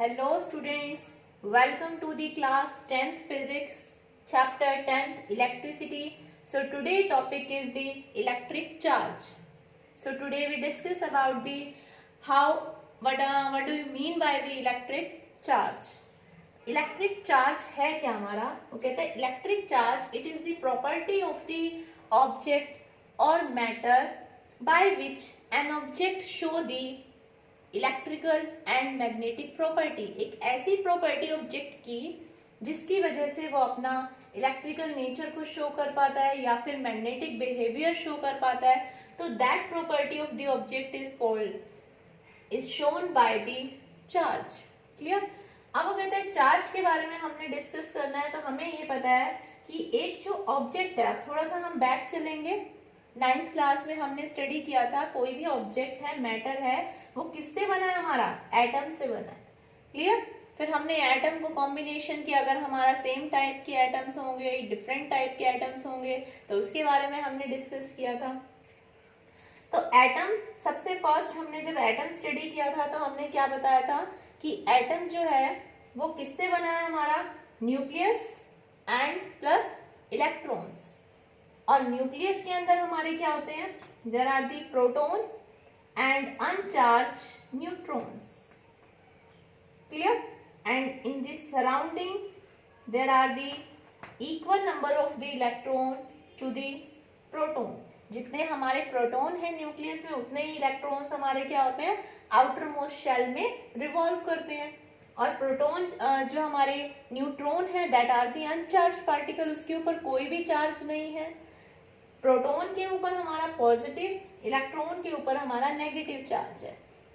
Hello students, welcome to the class 10th physics chapter 10th electricity. So today topic is the electric charge. So today we discuss about the what do you mean by the electric charge. Electric charge है क्या हमारा, वो कहते हैं electric charge it is the property of the object और matter by which an object show the electrical and magnetic property. एक ऐसी property object की जिसकी वजह से वो अपना इलेक्ट्रिकल नेचर को शो कर पाता है या फिर मैग्नेटिक बिहेवियर शो कर पाता है, तो that property of the object is called is shown by the charge. Clear. अब वो कहते हैं चार्ज के बारे में हमने डिस्कस करना है, तो हमें ये पता है कि एक जो ऑब्जेक्ट है, थोड़ा सा हम बैक चलेंगे, 9th क्लास में हमने स्टडी किया था कोई भी ऑब्जेक्ट है, मैटर है, वो किससे बना है, हमारा एटम से बना है। क्लियर। फिर हमने एटम को कॉम्बिनेशन किया, अगर हमारा सेम टाइप के एटम्स होंगे, डिफरेंट टाइप के एटम्स होंगे, तो उसके बारे में हमने डिस्कस किया था। तो एटम सबसे फर्स्ट हमने जब एटम स्टडी किया था तो हमने क्या बताया था कि एटम जो है वो किससे बना है, हमारा न्यूक्लियस एंड प्लस इलेक्ट्रॉन्स। और न्यूक्लियस के अंदर हमारे क्या होते हैं, there are the proton and uncharged neutrons. Clear. And in this surrounding there are the equal number of the electron to the proton. जितने हमारे प्रोटॉन है न्यूक्लियस में, उतने ही इलेक्ट्रॉन्स हमारे क्या होते हैं, आउटर मोस्ट शेल में रिवॉल्व करते हैं। और प्रोटॉन जो हमारे न्यूट्रॉन है that are the uncharged particle, उसके ऊपर कोई भी चार्ज नहीं है। प्रोटॉन के ऊपर हमारा पॉजिटिव, इलेक्ट्रॉन के ऊपर हमारा नेगेटिव चार्ज है।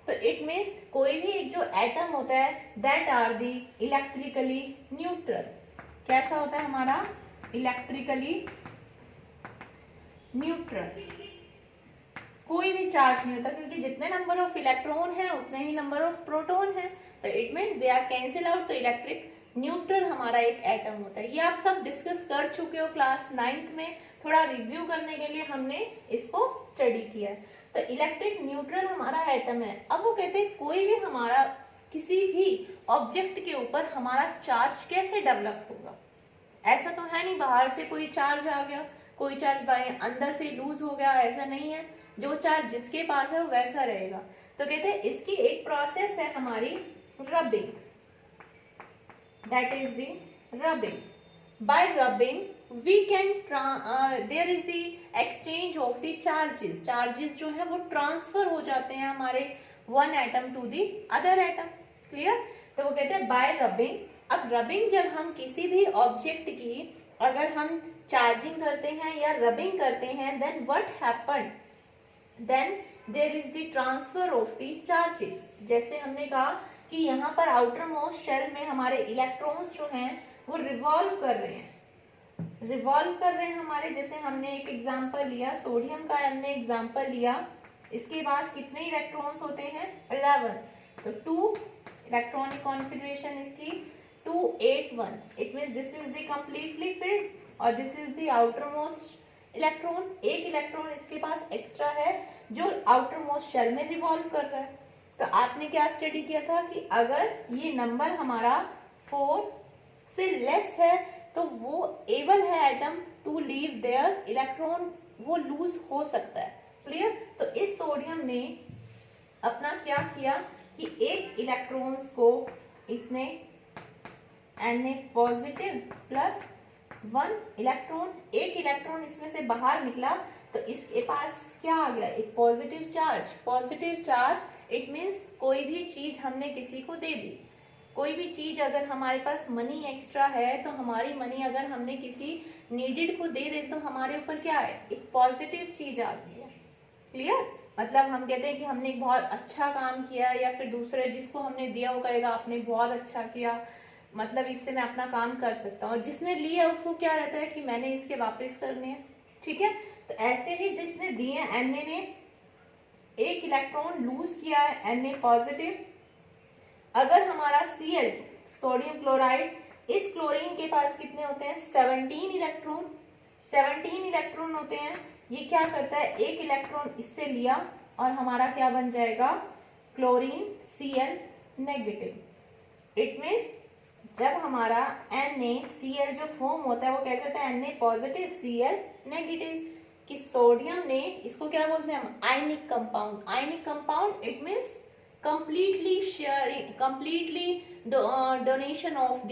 तो इट मीन्स कोई भी एक जो एटम होता है that are the electrically neutral. कैसा होता है हमारा, इलेक्ट्रिकली न्यूट्रल, कोई भी चार्ज नहीं होता, क्योंकि जितने नंबर ऑफ इलेक्ट्रॉन है उतने ही नंबर ऑफ प्रोटॉन है, तो it means they are cancel out. तो इलेक्ट्रिक न्यूट्रल हमारा एक एटम होता है। ये आप सब डिस्कस कर चुके हो क्लास 9th में, थोड़ा रिव्यू करने के लिए हमने इसको स्टडी किया है। तो इलेक्ट्रिक न्यूट्रल हमारा एटम है। अब वो कहते हैं कोई भी हमारा किसी भी ऑब्जेक्ट के ऊपर हमारा चार्ज कैसे डेवलप होगा। ऐसा तो है नहीं बाहर से कोई चार्ज आ गया, कोई चार्ज बाय अंदर से लूज हो गया, ऐसा नहीं है। जो चार्ज जिसके पास है वो वैसा रहेगा। तो कहते हैं इसकी एक प्रोसेस है हमारी rubbing, that is the rubbing. By rubbing we can there is the exchange of the charges. Charges जो है वो ट्रांसफर हो जाते हैं हमारे one atom to the other atom. Clear. तो वो कहते हैं बाय रबिंग। अब रबिंग जब हम किसी भी ऑब्जेक्ट की अगर हम चार्जिंग करते हैं या रबिंग करते हैं, then what happen, then there is the transfer of the charges. जैसे हमने कहा कि यहाँ पर आउटर मोस्ट शेल में हमारे इलेक्ट्रॉन्स जो हैं वो रिवॉल्व कर रहे हैं, हमारे। जैसे हमने एक एग्जांपल लिया, सोडियम का हमने एग्जांपल लिया, इसके पास कितने इलेक्ट्रॉन्स होते हैं, 11। तो 2 इलेक्ट्रॉनिक कॉन्फ़िगरेशन इसकी 2 8 1। It means this is the completely filled और this is the outermost electron. एक इलेक्ट्रॉन इसके पास एक्स्ट्रा है जो आउटर मोस्ट शेल में रिवॉल्व कर रहा है। तो आपने क्या स्टडी किया था कि अगर ये नंबर हमारा 4 से लेस है तो वो एबल है atom to leave their electron, वो लूज हो सकता है। क्लियर। तो इस सोडियम ने अपना क्या किया कि एक इलेक्ट्रॉन्स को इसने Na पॉजिटिव प्लस 1 इलेक्ट्रॉन, एक इलेक्ट्रॉन इसमें से बाहर निकला, तो इसके पास क्या आ गया, एक positive charge. Positive charge it means कोई भी चीज हमने किसी को दे दी, कोई भी चीज अगर हमारे पास मनी एक्स्ट्रा है, तो हमारी मनी अगर हमने किसी नीडेड को दे दे तो हमारे ऊपर क्या है, एक पॉजिटिव चीज आ गई है। क्लियर। मतलब हम कहते हैं कि हमने एक बहुत अच्छा काम किया, या फिर दूसरे जिसको हमने दिया वो कहेगा आपने बहुत अच्छा किया, मतलब इससे मैं अपना काम कर सकता हूँ। और जिसने लिया उसको क्या रहता है कि मैंने इसके वापस करने हैं। ठीक है। तो ऐसे ही जिसने दिए, Na ने एक इलेक्ट्रॉन लूज किया है, Na पॉजिटिव। अगर हमारा Cl सोडियम क्लोराइड, इस क्लोरीन के पास कितने होते हैं, 17 इलेक्ट्रॉन। 17 इलेक्ट्रॉन होते हैं। ये क्या करता है, एक इलेक्ट्रॉन इससे लिया और हमारा क्या बन जाएगा, chlorine Cl negative. It means जब हमारा NaCl जो फॉर्म होता है वो कैसे होता है, Na पॉजिटिव Cl नेगेटिव, कि सोडियम ने इसको क्या बोलते हैं हम, ionic compound. Ionic compound it means completely sharing, completely donation of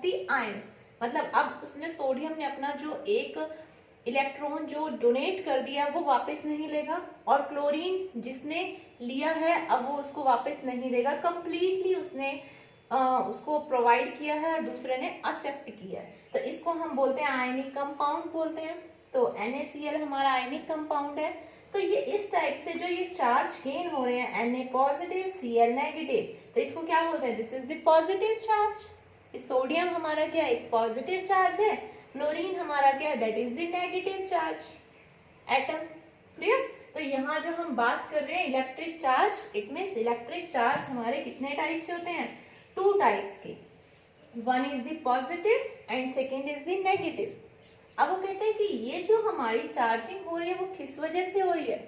the ions. मतलब अब उसने सोडियम ने अपना जो एक इलेक्ट्रॉन जो डोनेट कर दिया वो वापस नहीं लेगा, और क्लोरीन जिसने लिया है अब वो उसको वापस नहीं देगा, कंप्लीटली उसने उसको प्रोवाइड किया है और दूसरे ने एक्सेप्ट किया है, तो इसको हम बोलते हैं आयनिक कंपाउंड बोलते हैं। तो NaCl हमारा आयनिक कंपाउंड है। तो ये इस टाइप से जो ये चार्ज गेन हो रहे हैं Na पॉजिटिव Cl नेगेटिव, तो इसको क्या बोलते हैं, this is the positive charge. Sodium हमारा क्या है, एक पॉजिटिव चार्ज है, क्लोरीन हमारा क्या है, that is the negative charge atom. Clear. तो यहाँ जो हम बात कर रहे हैं electric charge, it means electric charge हमारे कितने टाइप से होते हैं, 2 टाइप्स के, one is the positive and second is the negative. अब वो कहते हैं कि ये जो हमारी चार्जिंग हो रही है वो किस वजह से हो रही है,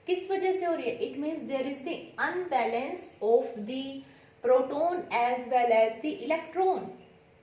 किस वजह से हो रही है, it means there is the unbalance of the proton as well as the electron.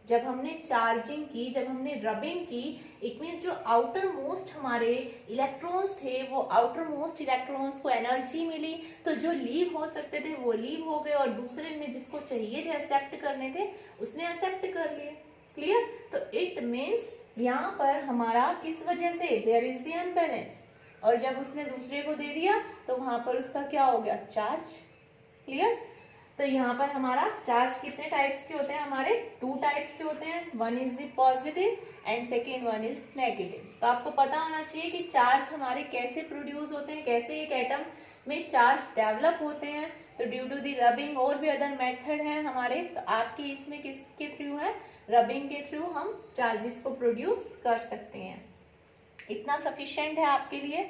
जब हमने चार्जिंग की, जब हमने रबिंग की, इट मीन्स जो आउटर मोस्ट हमारे इलेक्ट्रॉन्स थे वो आउटर मोस्ट इलेक्ट्रॉन्स को एनर्जी मिली, तो जो लीव हो सकते थे वो लीव हो गए, और दूसरे ने जिसको चाहिए थे एक्सेप्ट करने थे उसने एक्सेप्ट कर लिए। क्लियर। तो इट मीन्स यहाँ पर हमारा किस वजह से, देयर इज द अनबैलेंस, और जब उसने दूसरे को दे दिया तो वहां पर उसका क्या हो गया, चार्ज। क्लियर। तो यहाँ पर हमारा चार्ज कितने टाइप्स के होते हैं, हमारे 2 टाइप्स के होते हैं, one is the positive and second one is negative. तो आपको पता होना चाहिए कि चार्ज हमारे कैसे प्रोड्यूस होते हैं, कैसे एक एटम में चार्ज डेवलप होते हैं। तो ड्यू टू द रबिंग, और भी अदर मेथड हैं हमारे, तो आपके इसमें किसके थ्रू है, रबिंग के थ्रू हम चार्जेस को प्रोड्यूस कर सकते हैं। इतना सफिशिएंट है आपके लिए।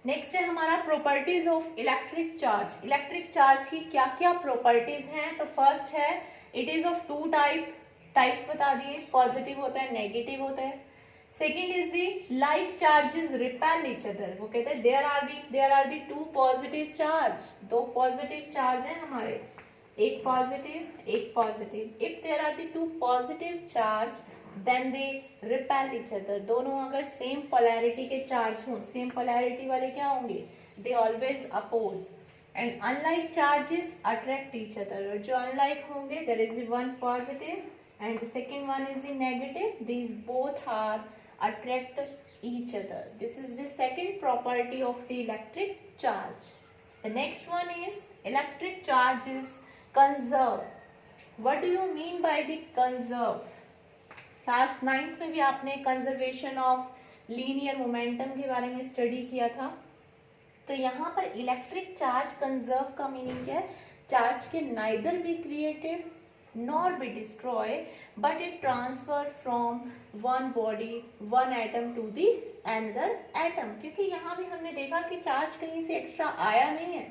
नेक्स्ट है हमारा properties of electric charge. Electric charge की क्या क्या प्रॉपर्टीज हैं, तो फर्स्ट है इट इज ऑफ 2 टाइप्स बता दिए, पॉजिटिव होता है नेगेटिव होता है। Second is the like charges repel each other, वो कहते हैं there are the 2 positive charge, 2 positive charge है हमारे, एक positive. If there are the 2 positive charge then they repel each other, दोनों अगर सेम पोलैरिटी के चार्ज हों, सेम पोलैरिटी वाले क्या होंगे, they always oppose. And unlike charges attract each other, और जो अनलाइक होंगे there is the one positive and the second one is the negative, these both are attract each other. This is the second property of the electric charge. The next one is electric charges conserve. What do you mean by the conserve? Class 9th में भी आपने conservation of linear momentum के बारे में study किया था। तो यहाँ पर इलेक्ट्रिक चार्ज कंजर्व का मीनिंग क्या है, चार्ज के neither be created nor be destroy but it transfer from one body one atom to the another atom. क्योंकि यहाँ भी हमने देखा कि चार्ज कहीं से एक्स्ट्रा आया नहीं है,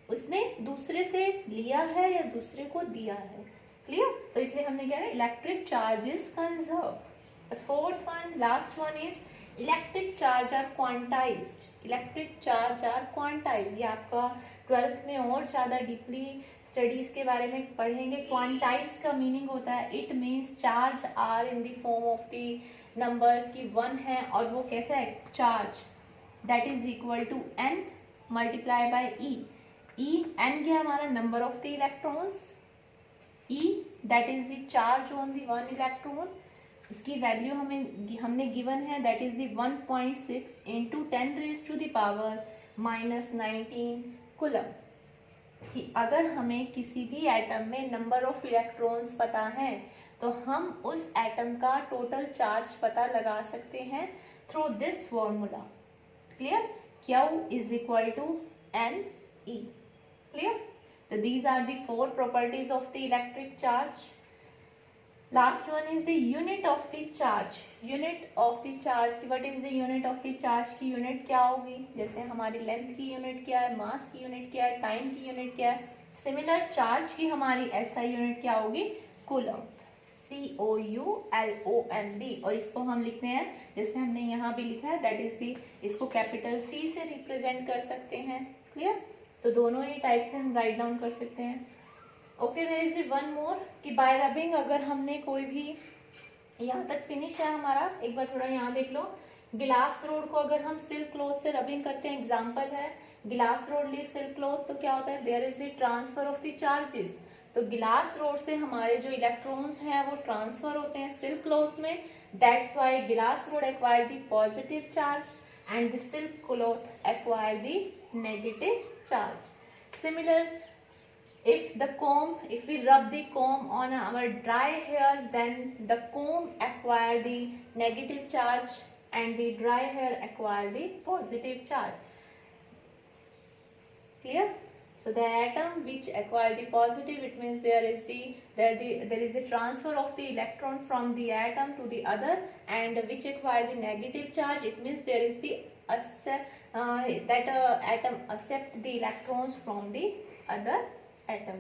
उसने दूसरे से लिया है या दूसरे को दिया है। क्लियर। तो इसलिए हमने क्या है, electric charges conserve. The fourth one, last one is electric charge are quantized. Electric charge are quantized, ये आपका 12th में और ज्यादा डीपली स्टडीज के बारे में पढ़ेंगे। क्वांटाइज का मीनिंग होता है, it means charge are in the form of the numbers की 1 है, और वो कैसा है, charge that is equal to n multiply by e। n क्या हमारा, number of the electrons, E that is the charge on the one electron, इसकी value हमने गिवन है, that is the 1.6 into 10 raise to the power -19 coulomb. कि अगर हमें किसी भी एटम में नंबर ऑफ इलेक्ट्रॉन्स पता है तो हम उस एटम का टोटल चार्ज पता लगा सकते हैं through this formula. Clear. Q is equal to NE। Clear. So these are the 4 properties of the electric charge. Last one is the unit of the charge. Unit of the charge, what is the unit of the charge की unit क्या होगी, जैसे हमारी length की unit क्या है, मास की unit क्या है, टाइम की यूनिट क्या है। सिमिलर चार्ज की हमारी SI यूनिट क्या होगी, कूलम, COULOMB। और इसको हम लिखते हैं जैसे हमने यहाँ भी लिखा है, दैट इज दी, इसको कैपिटल C से रिप्रेजेंट कर सकते हैं। क्लियर। तो दोनों ही टाइप से हम राइट डाउन कर सकते हैं। Okay, there is one more कि बाय रबिंग, अगर हमने कोई भी, यहाँ तक फिनिश है हमारा, एक बार थोड़ा यहाँ देख लो। गिलास रोड को अगर हम सिल्क क्लॉथ से रबिंग करते हैं, एग्जांपल है गिलास रोड ली सिल्क क्लॉथ, तो क्या होता है, there is the transfer of the charges. तो गिलास रोड से हमारे जो इलेक्ट्रॉन्स हैं वो ट्रांसफर होते हैं सिल्क क्लॉथ में, दैट्स वाई गिलास road acquire the positive charge and the silk cloth acquire the negative charge. Similar, if we rub the comb on our dry hair, then the comb acquire the negative charge and the dry hair acquire the positive charge. Clear? So the atom which acquire the positive, it means there is the transfer of the electron from the atom to the other, and which acquire the negative charge, it means there is the atom accept the electrons from the other atom.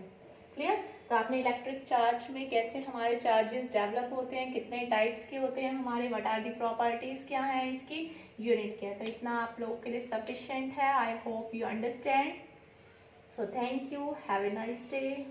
Clear? तो आपने electric charge में कैसे हमारे charges develop होते हैं, कितने types के होते हैं हमारे, व्हाट आर दी प्रॉपर्टीज क्या है इसकी, यूनिट क्या है, तो इतना आप लोगों के लिए सफिशिएंट है। I hope you understand. So thank you. Have a nice day.